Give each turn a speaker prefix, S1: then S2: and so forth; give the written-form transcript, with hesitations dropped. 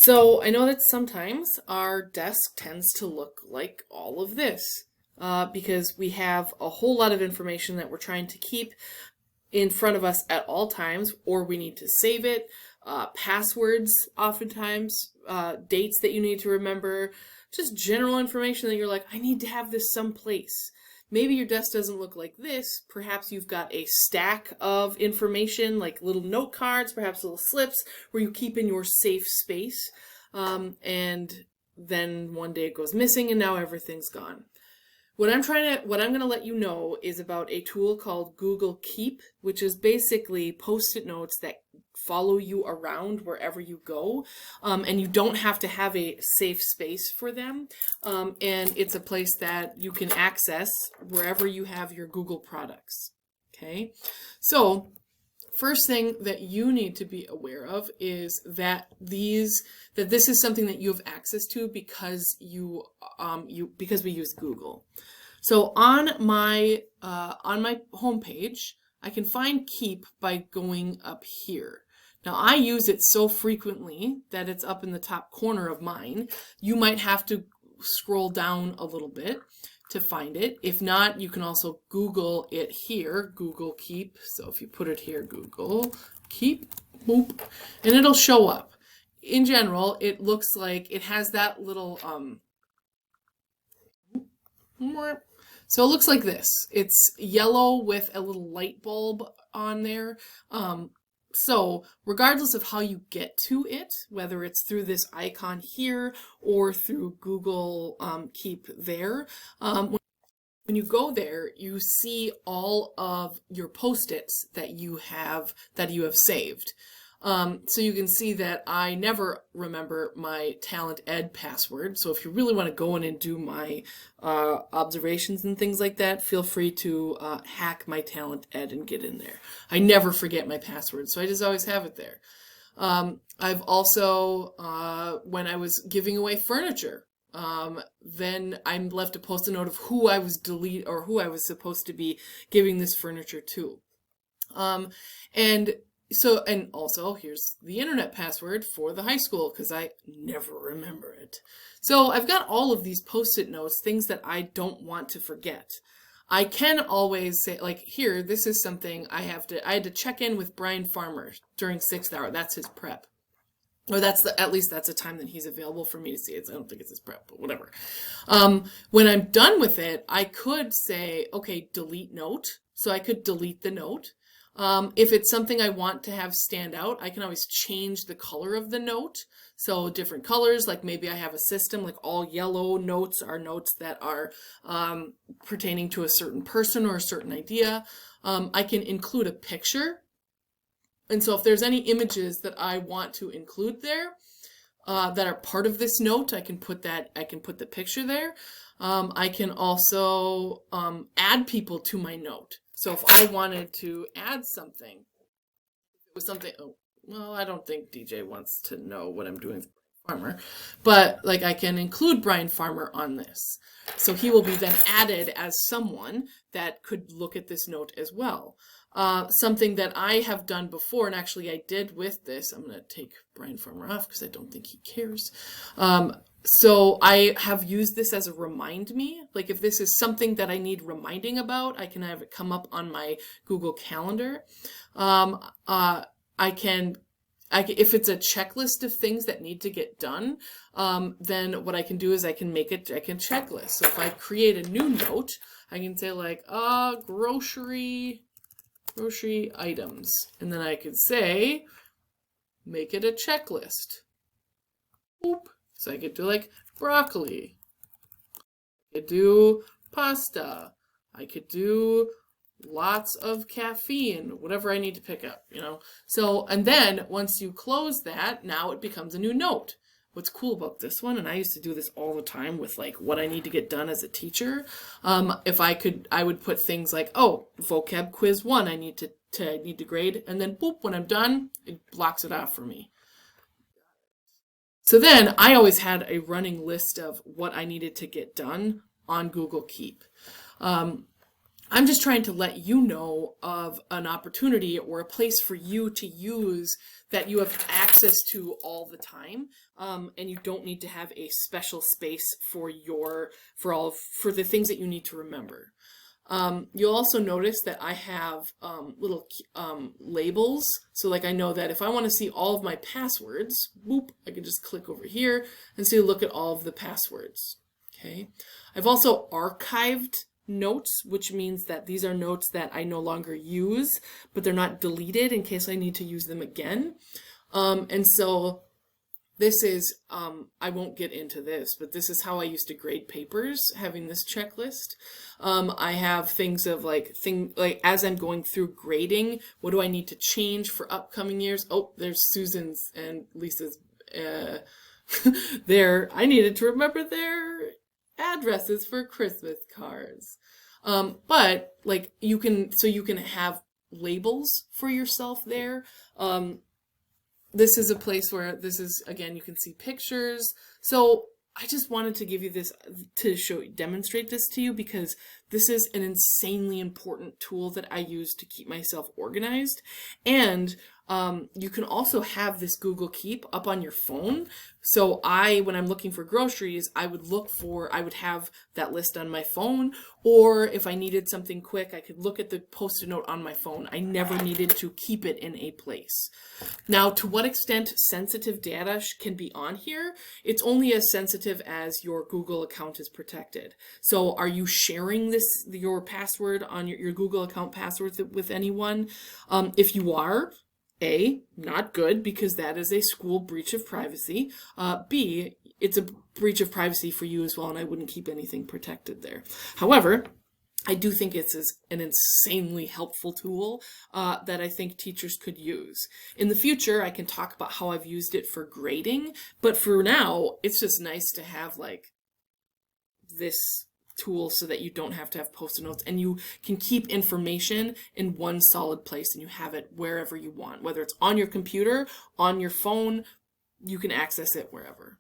S1: So I know that sometimes our desk tends to look like all of this because we have a whole lot of information that we're trying to keep in front of us at all times, or we need to save it. Passwords, oftentimes, dates that you need to remember, just general information that you're like, I need to have this someplace. Maybe your desk doesn't look like this. Perhaps you've got a stack of information, like little note cards, perhaps little slips, where you keep in your safe space. And then one day it goes missing and now everything's gone. What I'm going to let you know is about a tool called Google Keep, which is basically post-it notes that follow you around wherever you go, and you don't have to have a safe space for them, and it's a place that you can access wherever you have your Google products. Okay, so first thing that you need to be aware of is that this is something that you have access to because because we use Google. So on my homepage, I can find Keep by going up here. Now I use it so frequently that it's up in the top corner of mine. You might have to scroll down a little bit to find it. If not, you can also Google it here, Google Keep. So if you put it here, Google Keep, boop, and it'll show up. In general, it looks like it has that little, so it looks like this. It's yellow with a little light bulb on there. So regardless of how you get to it, whether it's through this icon here or through Google Keep there, when you go there, you see all of your post-its that you have saved. So you can see that I never remember my Talent Ed password. So if you really want to go in and do my observations and things like that, feel free to hack my Talent Ed and get in there. I never forget my password, so I just always have it there. I've also, when I was giving away furniture, then I left a post-it note of who I was who I was supposed to be giving this furniture to. And also here's the internet password for the high school because I never remember it. So I've got all of these post-it notes, things that I don't want to forget. I can always say, like here, this is something I had to check in with Brian Farmer during 6th hour. That's his prep. Or at least that's a time that he's available for me to see it. I don't think it's his prep, but whatever. When I'm done with it, I could say, okay, delete note. So I could delete the note. If it's something I want to have stand out, I can always change the color of the note. So different colors, like maybe I have a system, like all yellow notes are notes that are pertaining to a certain person or a certain idea. I can include a picture. And so if there's any images that I want to include there that are part of this note, I can put the picture there. I can also add people to my note. So if I wanted to add something, it was something, oh, well, I don't think DJ wants to know what I'm doing for Brian Farmer, but like I can include Brian Farmer on this. So he will be then added as someone that could look at this note as well. Something that I have done before, and actually I did with this, I'm going to take Brian Farmer off because I don't think he cares. So I have used this as a remind me. Like if this is something that I need reminding about, I can have it come up on my Google Calendar. If it's a checklist of things that need to get done, then what I can do is I can checklist. So if I create a new note, I can say like, grocery items. And then I could say, make it a checklist. Boop. So I could do like broccoli. I could do pasta. I could do lots of caffeine, whatever I need to pick up, So, and then once you close that, now it becomes a new note. What's cool about this one, and I used to do this all the time with like what I need to get done as a teacher. If I could, I would put things like, oh, vocab quiz 1, I need to grade, and then boop, when I'm done, it blocks it off for me. So then I always had a running list of what I needed to get done on Google Keep. I'm just trying to let you know of an opportunity or a place for you to use that you have access to all the time, and you don't need to have a special space for for the things that you need to remember. You'll also notice that I have little labels. So like I know that if I want to see all of my passwords, boop, I can just click over here and see look at all of the passwords. Okay. I've also archived notes, which means that these are notes that I no longer use, but they're not deleted in case I need to use them again. And so this is, I won't get into this, but this is how I used to grade papers, having this checklist. I have things of like as I'm going through grading, what do I need to change for upcoming years? Oh, there's Susan's and Lisa's I needed to remember their addresses for Christmas cards. But like you can have labels for yourself there. This is a place where again, you can see pictures. So I just wanted to give you this to demonstrate this to you because this is an insanely important tool that I use to keep myself organized. And you can also have this Google Keep up on your phone. So when I'm looking for groceries, I would have that list on my phone, or if I needed something quick, I could look at the Post-it note on my phone. I never needed to keep it in a place. Now, to what extent sensitive data can be on here? It's only as sensitive as your Google account is protected. So are you sharing your password on your Google account password with anyone? If you are, A, not good because that is a school breach of privacy. B, it's a breach of privacy for you as well, and I wouldn't keep anything protected there. However, I do think it's an insanely helpful tool that I think teachers could use. In the future, I can talk about how I've used it for grading, but for now, it's just nice to have like this tool so that you don't have to have Post-it notes and you can keep information in one solid place and you have it wherever you want, whether it's on your computer, on your phone, you can access it wherever.